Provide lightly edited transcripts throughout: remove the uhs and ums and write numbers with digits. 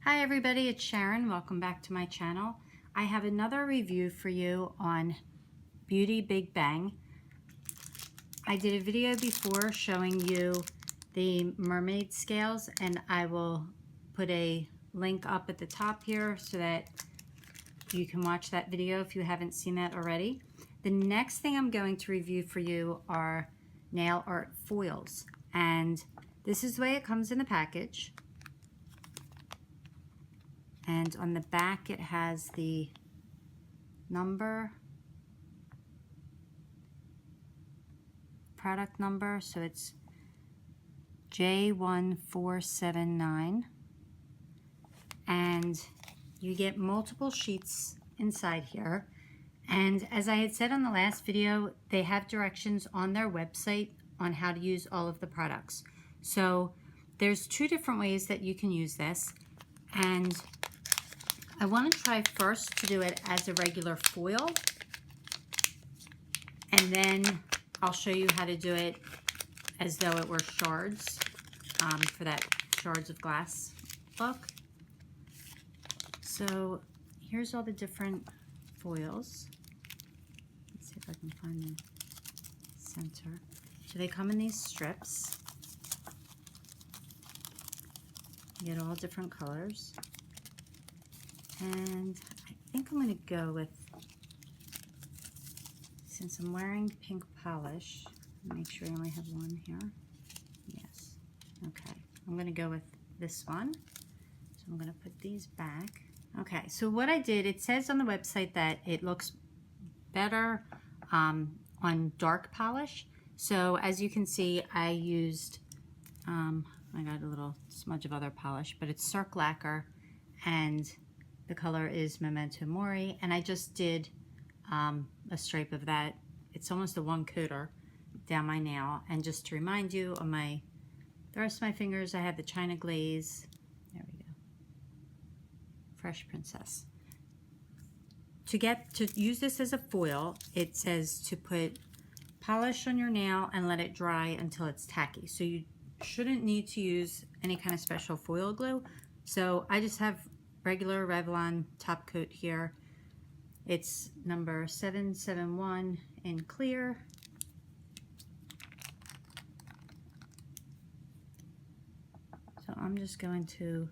Hi everybody, it's Sharon. Welcome back to my channel. I have another review for you on BeautyBigBang. I did a video before showing you the mermaid scales, and I will put a link up at the top here so that you can watch that video if you haven't seen that already. The next thing I'm going to review for you are nail art foils, and this is the way it comes in the package. And on the back it has the product number, so it's J1479, and you get multiple sheets inside here. And as I had said on the last video, they have directions on their website on how to use all of the products. So there's two different ways that you can use this, and I want to try first to do it as a regular foil, and then I'll show you how to do it as though it were shards for that shards of glass look. So here's all the different foils. Let's see if I can find the center. So they come in these strips. You get all different colors. And I think I'm going to go with, since I'm wearing pink polish, make sure I only have one here. Yes. Okay. I'm going to go with this one. So I'm going to put these back. Okay. So what I did, it says on the website that it looks better on dark polish. So as you can see, I used, I got a little smudge of other polish, but it's Cirque Lacquer, and the color is Memento Mori, and I just did a stripe of that. It's almost a one coater down my nail. And just to remind you, on the rest of my fingers, I have the China Glaze. There we go. Fresh Princess. To use this as a foil, it says to put polish on your nail and let it dry until it's tacky. So you shouldn't need to use any kind of special foil glue. So I just have regular Revlon top coat here. It's number 771 in clear. So I'm just going to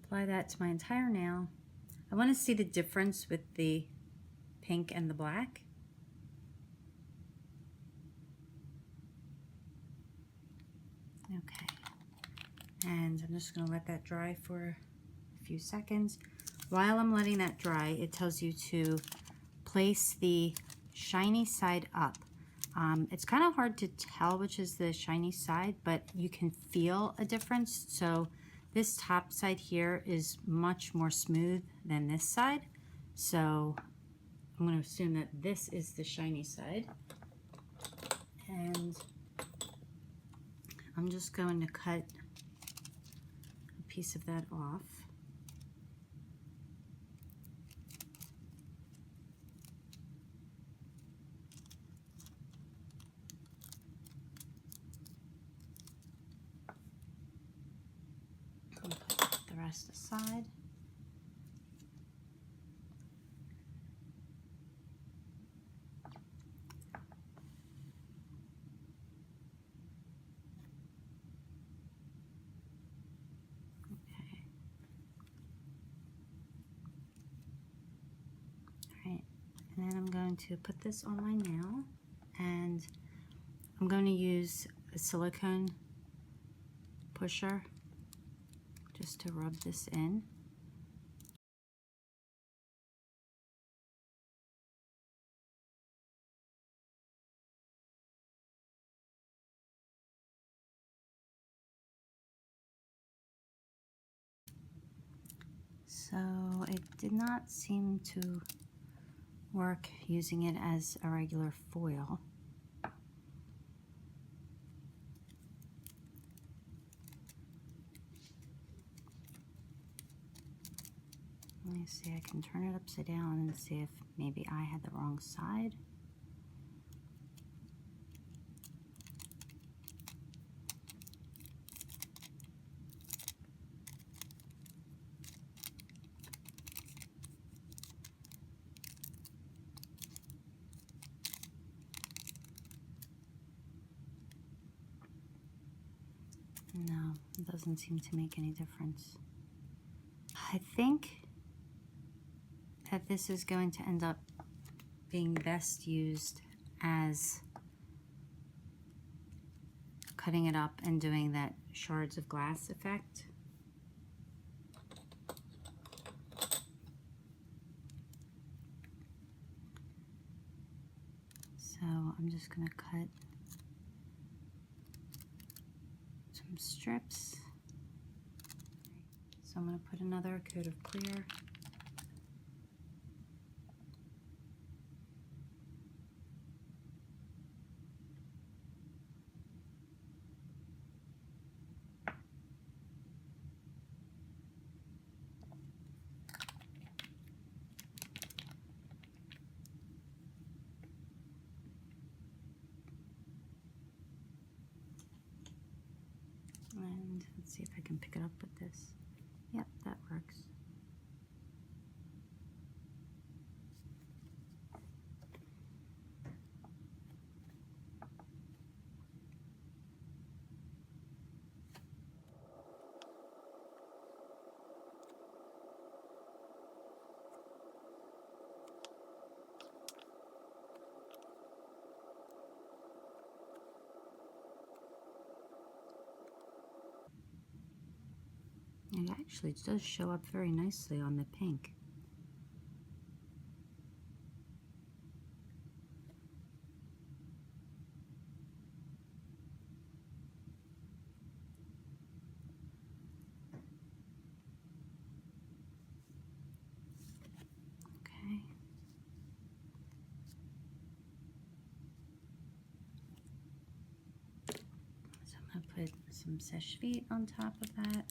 apply that to my entire nail. I want to see the difference with the pink and the black. Okay. And I'm just going to let that dry for few seconds. While I'm letting that dry, it tells you to place the shiny side up. It's kind of hard to tell which is the shiny side, but you can feel a difference. So this top side here is much more smooth than this side. So I'm going to assume that this is the shiny side. And I'm just going to cut a piece of that off. Rest aside. Okay. All right, and then I'm going to put this on my nail, and I'm going to use a silicone pusher just to rub this in. So it did not seem to work using it as a regular foil. Let me see, I can turn it upside down and see if maybe I had the wrong side. It doesn't seem to make any difference. I think that this is going to end up being best used as cutting it up and doing that shards of glass effect. So I'm just going to cut some strips. So I'm going to put another coat of clear. And let's see if I can pick it up with this. Yep, that works. It actually does show up very nicely on the pink. Okay. So I'm going to put some Seche Vite on top of that.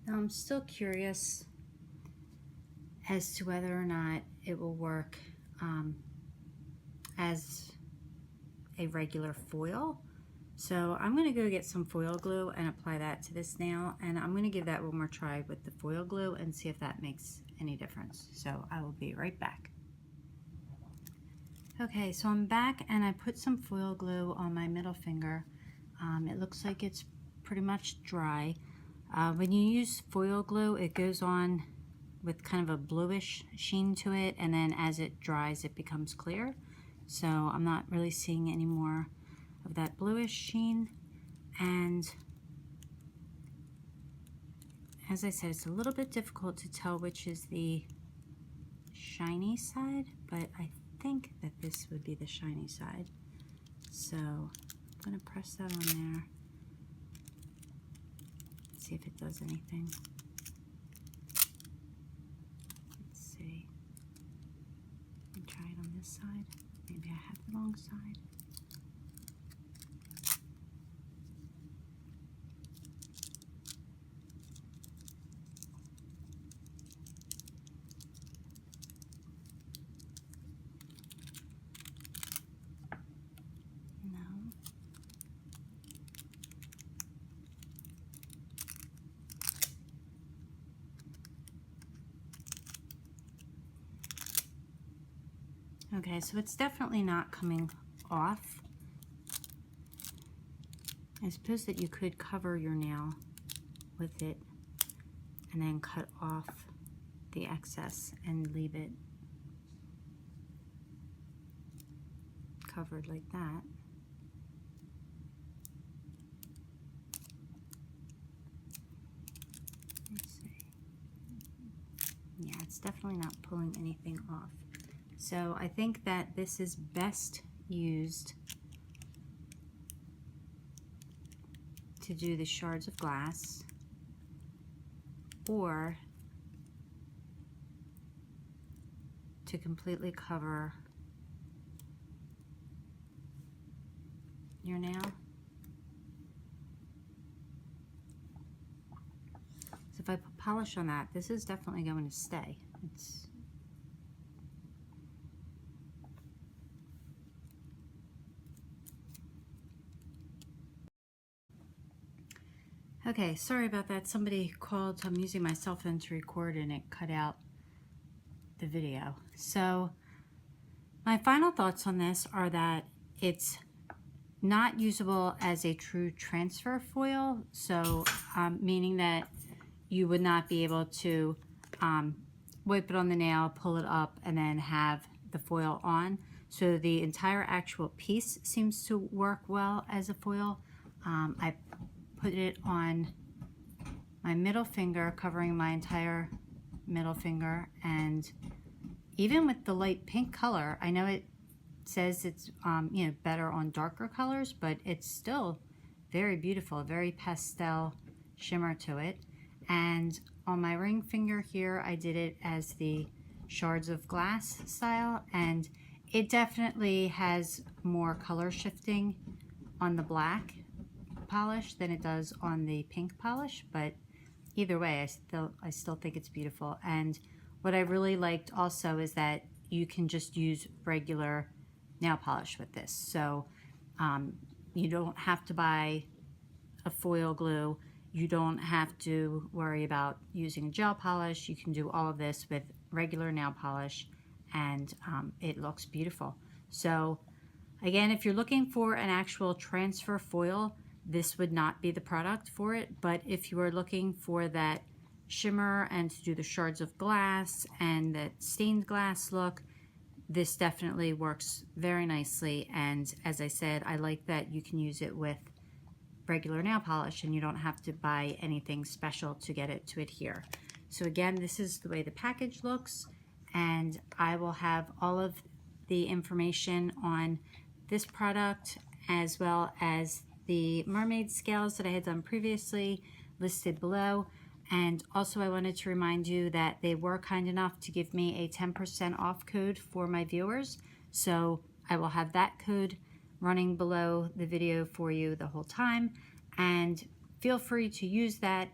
Now I'm still curious as to whether or not it will work as a regular foil. So I'm going to go get some foil glue and apply that to this nail, and I'm going to give that one more try with the foil glue and see if that makes any difference. So I will be right back. Okay, so I'm back and I put some foil glue on my middle finger. It looks like it's pretty much dry. When you use foil glue, it goes on with kind of a bluish sheen to it, and then as it dries, it becomes clear. So I'm not really seeing any more of that bluish sheen. And as I said, it's a little bit difficult to tell which is the shiny side, but I think that this would be the shiny side. So I'm gonna press that on there. See if it does anything. Let's see. Let me try it on this side. Maybe I have the wrong side. Okay, so it's definitely not coming off. I suppose that you could cover your nail with it and then cut off the excess and leave it covered like that. Let's see. Yeah, it's definitely not pulling anything off. So I think that this is best used to do the shards of glass, or to completely cover your nail. if I put polish on that, this is definitely going to stay. It's okay, sorry about that. Somebody called. I'm using my cell phone to record and it cut out the video. So my final thoughts on this are that it's not usable as a true transfer foil, so meaning that you would not be able to wipe it on the nail, pull it up, and then have the foil on. So the entire actual piece seems to work well as a foil. I put it on my middle finger, covering my entire middle finger, and even with the light pink color, I know it says it's you know, better on darker colors, but it's still very beautiful, very pastel shimmer to it. And on my ring finger here, I did it as the shards of glass style, and it definitely has more color shifting on the black polish than it does on the pink polish, but either way, I still think it's beautiful. And what I really liked also is that you can just use regular nail polish with this, so you don't have to buy a foil glue. You don't have to worry about using gel polish. You can do all of this with regular nail polish, and it looks beautiful. So again, if you're looking for an actual transfer foil, this would not be the product for it. But if you are looking for that shimmer and to do the shards of glass and that stained glass look, this definitely works very nicely. And as I said, I like that you can use it with regular nail polish and you don't have to buy anything special to get it to adhere. So again, this is the way the package looks, and I will have all of the information on this product as well as the mermaid scales that I had done previously listed below. And also I wanted to remind you that they were kind enough to give me a 10% off code for my viewers. So I will have that code running below the video for you the whole time, and feel free to use that.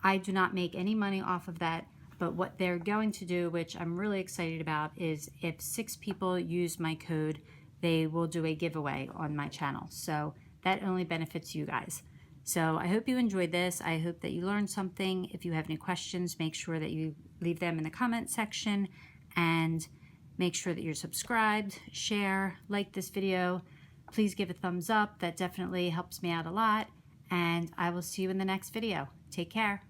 I do not make any money off of that, but what they're going to do, which I'm really excited about, is if 6 people use my code, they will do a giveaway on my channel. So that only benefits you guys. So I hope you enjoyed this. I hope that you learned something. If you have any questions, make sure that you leave them in the comment section, and make sure that you're subscribed, share, like this video. Please give a thumbs up. That definitely helps me out a lot. And I will see you in the next video. Take care.